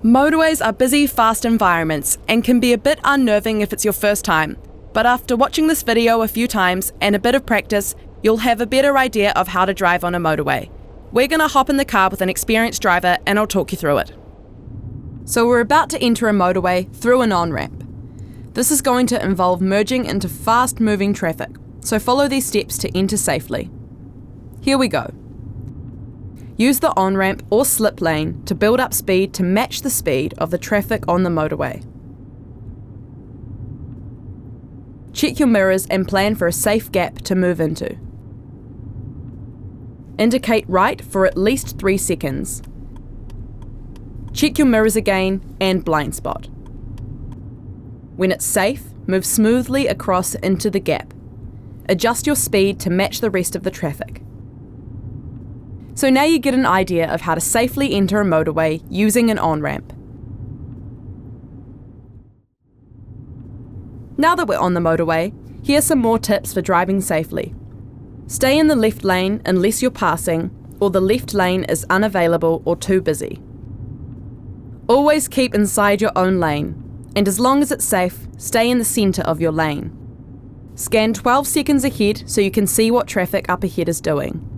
Motorways are busy, fast environments and can be a bit unnerving if it's your first time. But after watching this video a few times and a bit of practice, you'll have a better idea of how to drive on a motorway. We're going to hop in the car with an experienced driver and I'll talk you through it. So we're about to enter a motorway through an on-ramp. This is going to involve merging into fast-moving traffic, so follow these steps to enter safely. Here we go. Use the on-ramp or slip lane to build up speed to match the speed of the traffic on the motorway. Check your mirrors and plan for a safe gap to move into. Indicate right for at least 3 seconds. Check your mirrors again and blind spot. When it's safe, move smoothly across into the gap. Adjust your speed to match the rest of the traffic. So now you get an idea of how to safely enter a motorway using an on-ramp. Now that we're on the motorway, here's some more tips for driving safely. Stay in the left lane unless you're passing or the left lane is unavailable or too busy. Always keep inside your own lane, and as long as it's safe, stay in the centre of your lane. Scan 12 seconds ahead so you can see what traffic up ahead is doing.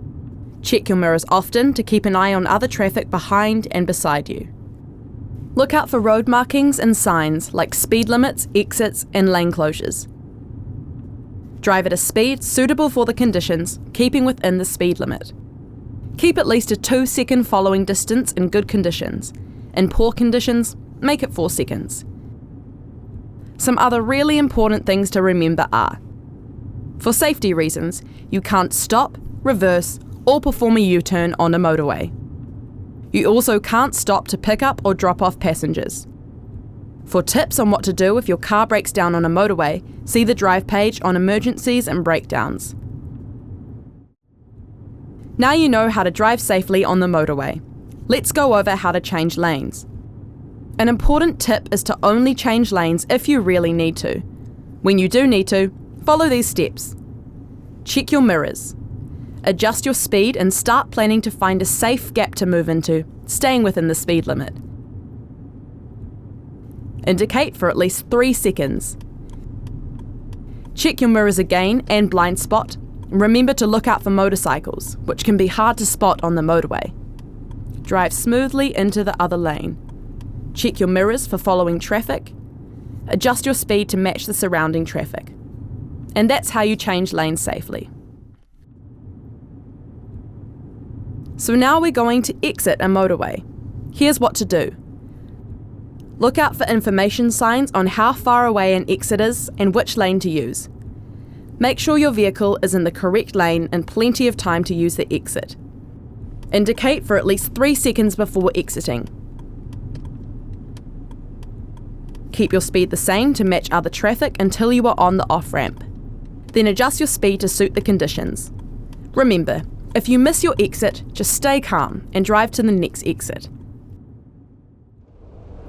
Check your mirrors often to keep an eye on other traffic behind and beside you. Look out for road markings and signs like speed limits, exits, and lane closures. Drive at a speed suitable for the conditions, keeping within the speed limit. Keep at least a 2-second following distance in good conditions. In poor conditions, make it 4 seconds. Some other really important things to remember are: for safety reasons, you can't stop, reverse, or perform a U-turn on a motorway. You also can't stop to pick up or drop off passengers. For tips on what to do if your car breaks down on a motorway, see the Drive page on emergencies and breakdowns. Now you know how to drive safely on the motorway. Let's go over how to change lanes. An important tip is to only change lanes if you really need to. When you do need to, follow these steps. Check your mirrors. Adjust your speed and start planning to find a safe gap to move into, staying within the speed limit. Indicate for at least 3 seconds. Check your mirrors again and blind spot. Remember to look out for motorcycles, which can be hard to spot on the motorway. Drive smoothly into the other lane. Check your mirrors for following traffic. Adjust your speed to match the surrounding traffic. And that's how you change lanes safely. So now we're going to exit a motorway. Here's what to do. Look out for information signs on how far away an exit is and which lane to use. Make sure your vehicle is in the correct lane and plenty of time to use the exit. Indicate for at least 3 seconds before exiting. Keep your speed the same to match other traffic until you are on the off-ramp. Then adjust your speed to suit the conditions. Remember, if you miss your exit, just stay calm and drive to the next exit.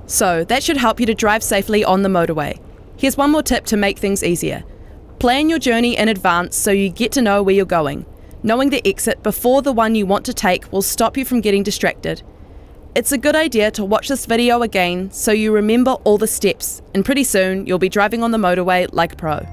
So that should help you to drive safely on the motorway. Here's one more tip to make things easier. Plan your journey in advance so you get to know where you're going. Knowing the exit before the one you want to take will stop you from getting distracted. It's a good idea to watch this video again so you remember all the steps, and pretty soon you'll be driving on the motorway like a pro.